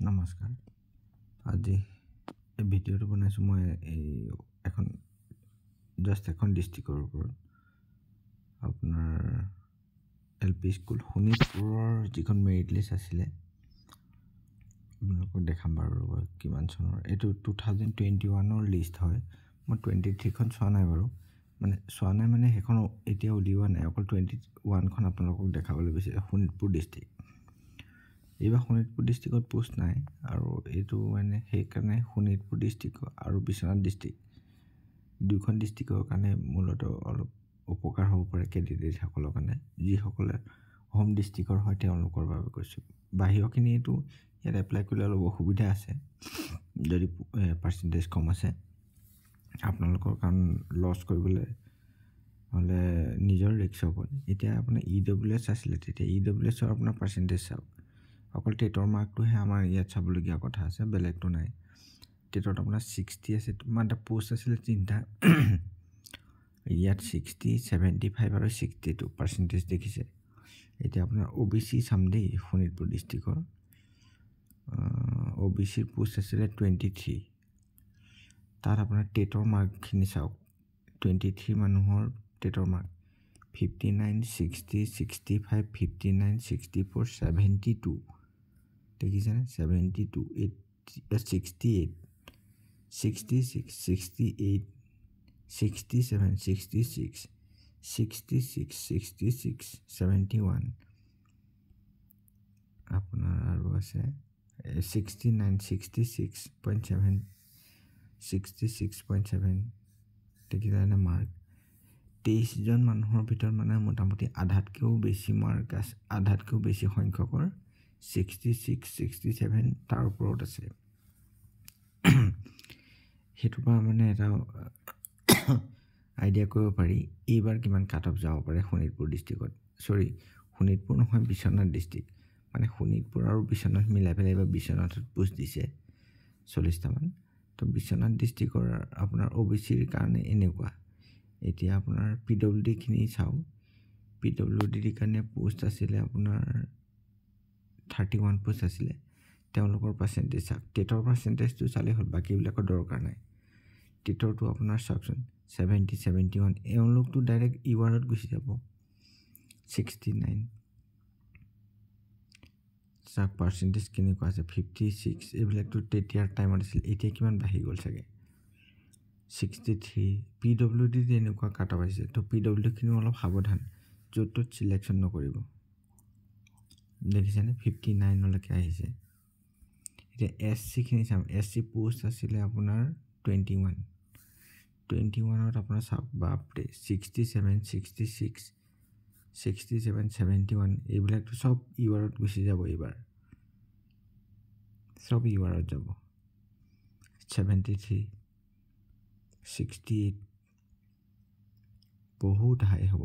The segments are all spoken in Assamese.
নমস্কাৰ। আজি এই ভিডিঅ'টো বনাইছোঁ মই এখন ডিষ্ট্ৰিক্টৰ ওপৰত। আপোনাৰ LP স্কুল শোণিতপুৰৰ যিখন মেৰিট লিষ্ট আছিলে আপোনালোকক দেখাম বাৰু ৰ'ব কিমান চনৰ। এইটো 2021ৰ লিষ্ট হয়। মই 23খন চোৱা নাই বাৰু, মানে সেইখন এতিয়া উলিওৱা নাই, অকল 21খন আপোনালোকক দেখাবলৈ বিচাৰিছোঁ। শোণিতপুৰ ডিষ্ট্ৰিক্ট, এইবাৰ শোণিতপুৰ ডিষ্ট্ৰিক্টত পোষ্ট নাই, আৰু এইটো সেইকাৰণে শোণিতপুৰ ডিষ্ট্ৰিক্ট আৰু বিশ্বনাথ ডিষ্ট্ৰিক্ট দুয়োখন ডিষ্ট্ৰিক্টৰ কাৰণে মূলতঃ অলপ উপকাৰ হ'ব পাৰে কেণ্ডিডেটসকলৰ কাৰণে। যিসকলে হোম ডিষ্ট্ৰিক্টৰ হয় তেওঁলোকৰ বাবে কৈছোঁ। বাহিৰৰখিনিতো ইয়াত এপ্লাই কৰিলে অলপ অসুবিধা আছে যদি পাৰ্চেণ্টেজ কম আছে আপোনালোকৰ, কাৰণ লছ কৰিবলৈ হ'লে নিজৰ ৰিস্ক হ'ব। এতিয়া আপোনাৰ EWS আছিলে, তেতিয়া EWSৰ আপোনাৰ পাৰ্চেণ্টেজ চাওক। অকল টেটৰ মাৰ্কটোহে আমাৰ ইয়াত চাবলগীয়া কথা আছে, বেলেগটো নাই। টেটত আপোনাৰ 60 আছে, মানে পোষ্ট আছিলে 3টা ইয়াত 60, 75 আৰু 62 পাৰ্চেণ্টেজ দেখিছে। এতিয়া আপোনাৰ OBC চাম দেই। শোণিতপুৰ ডিষ্ট্ৰিক্টৰ OBCৰ পোষ্ট আছিলে 23। তাত আপোনাৰ টেটৰ মাৰ্কখিনি চাওক। 23 মানুহৰ টেটৰ মাৰ্ক 59, 60, 65, 59, 64, 72 দেখিছেনে? 72, 68, 66, 68, 67, 66, 66, 66, 71 আপোনাৰ আৰু আছে 69, 66.7, 66.7 দেখিছেনে মাৰ্ক। 23জন মানুহৰ ভিতৰত মোটামুটি আধাতকৈও বেছি মাৰ্ক আছে, আধাতকৈও বেছি সংখ্যকৰ 66, 67 তাৰ ওপৰত আছে। সেইটোৰ পৰা এটা আইডিয়া কৰিব পাৰি এইবাৰ কিমান কাট অফ যাব পাৰে শোণিতপুৰ ডিষ্ট্ৰিক্টত। শোণিতপুৰ নহয়, বিশ্বনাথ ডিষ্ট্ৰিক্ট। শোণিতপুৰ আৰু বিশ্বনাথ মিলাই পেলাই এইবাৰ বিশ্বনাথত পোষ্ট দিছে 40টামান। তো বিশ্বনাথ ডিষ্ট্ৰিক্টৰ আপোনাৰ OBCৰ কাৰণে এনেকুৱা। এতিয়া আপোনাৰ PWDখিনি চাওক। PWDৰ কাৰণে পোষ্ট আছিলে আপোনাৰ 31 পোষ্ট আছিলে। তেওঁলোকৰ পাৰ্চেণ্টেজ চাওক। টেটৰ পাৰ্চেণ্টেজটো চালেই হ'ল, বাকীবিলাকৰ দৰকাৰ নাই। টেটৰটো আপোনাৰ চাওকচোন 70, 71, এওঁলোকটো ডাইৰেক্ট URত গুচি যাব। 69 চাওক, পাৰ্চেণ্টেজ কেনেকুৱা আছে 56। এইবিলাকতো তেতিয়াৰ টাইমত আছিল, এতিয়া কিমান বাঢ়ি গ'ল চাগে 63। PWD এনেকুৱা কাট অফ আহিছে। তো PWDখিনিও অলপ সাৱধান, য'ত ত'ত চিলেকশ্যন নকৰিব। দেখিছেনে 59লৈকে আহিছে। এতিয়া SCখিনি চাম। SC পোষ্ট আছিলে আপোনাৰ 21ত আপোনাৰ চাওক, বাপৰে 67, 66, 67, 71 এইবিলাকতো চব URত গুচি যাব। এইবাৰ চব URত যাব। 73, 68 বহুত হাই হ'ব।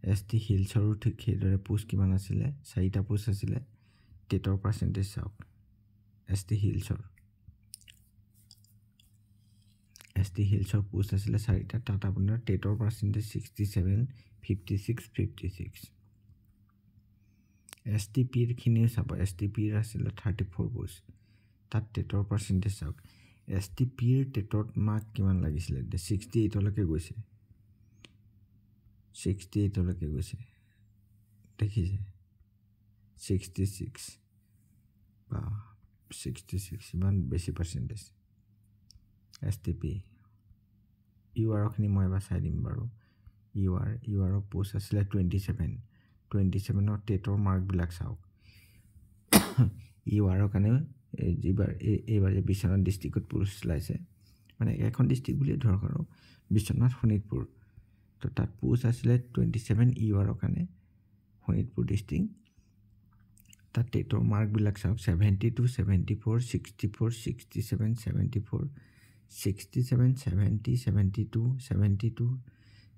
ST হিলছৰো ঠিক সেইদৰে পোষ্ট কিমান আছিলে? 4টা পোষ্ট আছিলে। টেটৰ পাৰ্চেণ্টেজ চাওক। ST হিলছৰ পোষ্ট আছিলে 4টা, তাত আপোনাৰ টেটৰ পাৰ্চেণ্টেজ 67, 56, 56। STPৰখিনিও চাব। STPৰ আছিলে 34 পোষ্ট, তাত টেটৰ পাৰ্চেণ্টেজ চাওক। STPৰ টেটত মাৰ্ক কিমান লাগিছিলে? 68লৈকে গৈছে। 68লৈকে গৈছে, দেখিছে? 66 বা 66 ইমান বেছি পাৰ্চেণ্টেজ। STP URখিনি মই এবাৰ চাই দিম বাৰু। URৰ পোষ্ট আছিলে 27ৰ টেটৰ মাৰ্কবিলাক চাওক। URৰ কাৰণে এইবাৰ যে বিশ্বনাথ ডিষ্ট্ৰিক্টত পোষ্ট ওলাইছে, এখন ডিষ্ট্ৰিক্ট বুলিয়ে ধৰক আৰু বিশ্বনাথ শোণিতপুৰ, তো তাত পোষ্ট আছিলে 27 URৰ কাৰণে শোণিতপুৰ ডিষ্ট্ৰিক্ট। তাত টেটৰ মাৰ্কবিলাক চাওক। 72, 74, 64, 67, 74, 67, 70, 72, 72,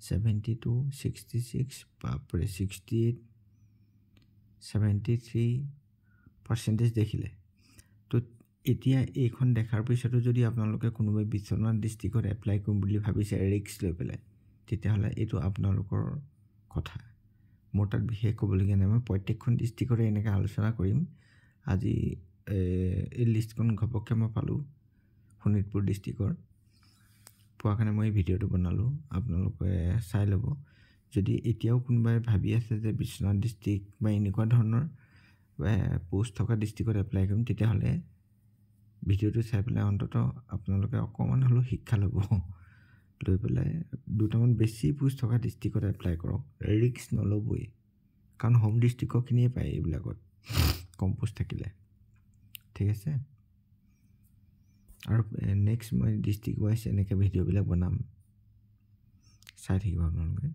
72, 66 বাপৰে 68, 73 পাৰ্চেণ্টেজ দেখিলে। তো এতিয়া এইখন দেখাৰ পিছতো যদি আপোনালোকে কোনোবাই বিশ্বনাথ ডিষ্ট্ৰিক্টত এপ্লাই কৰিম বুলি ভাবিছে ৰিস্ক লৈ পেলাই, তেতিয়াহ'লে এইটো আপোনালোকৰ কথা। মোৰ তাত বিশেষ ক'বলগীয়া নাই। মই প্ৰত্যেকখন ডিষ্ট্ৰিক্টৰে এনেকৈ আলোচনা কৰিম আজি এই লিষ্টখন ঘপককৈ মই পালোঁ শোণিতপুৰ ডিষ্ট্ৰিক্টৰ। পোৱাৰ কাৰণে মই এই ভিডিঅ'টো বনালোঁ, আপোনালোকে চাই ল'ব। যদি এতিয়াও কোনোবাই ভাবি আছে যে বিশ্বনাথ ডিষ্ট্ৰিক্ট বা এনেকুৱা ধৰণৰ পোষ্ট থকা ডিষ্ট্ৰিক্টত এপ্লাই কৰিম, তেতিয়াহ'লে ভিডিঅ'টো চাই পেলাই অন্ততঃ আপোনালোকে অকণমান হ'লেও শিক্ষা ল'ব, লৈ পেলাই দুটামান বেছি পোষ্ট থকা ডিষ্ট্ৰিক্টত এপ্লাই কৰক। ৰিস্ক নল'বই, কাৰণ হোম ডিষ্ট্ৰিক্টৰখিনিয়ে পায় এইবিলাকত কম পোষ্ট থাকিলে। ঠিক আছে, আৰু নেক্সট মই ডিষ্ট্ৰিক্ট ৱাইজ এনেকৈ ভিডিঅ'বিলাক বনাম, চাই থাকিব আপোনালোকে।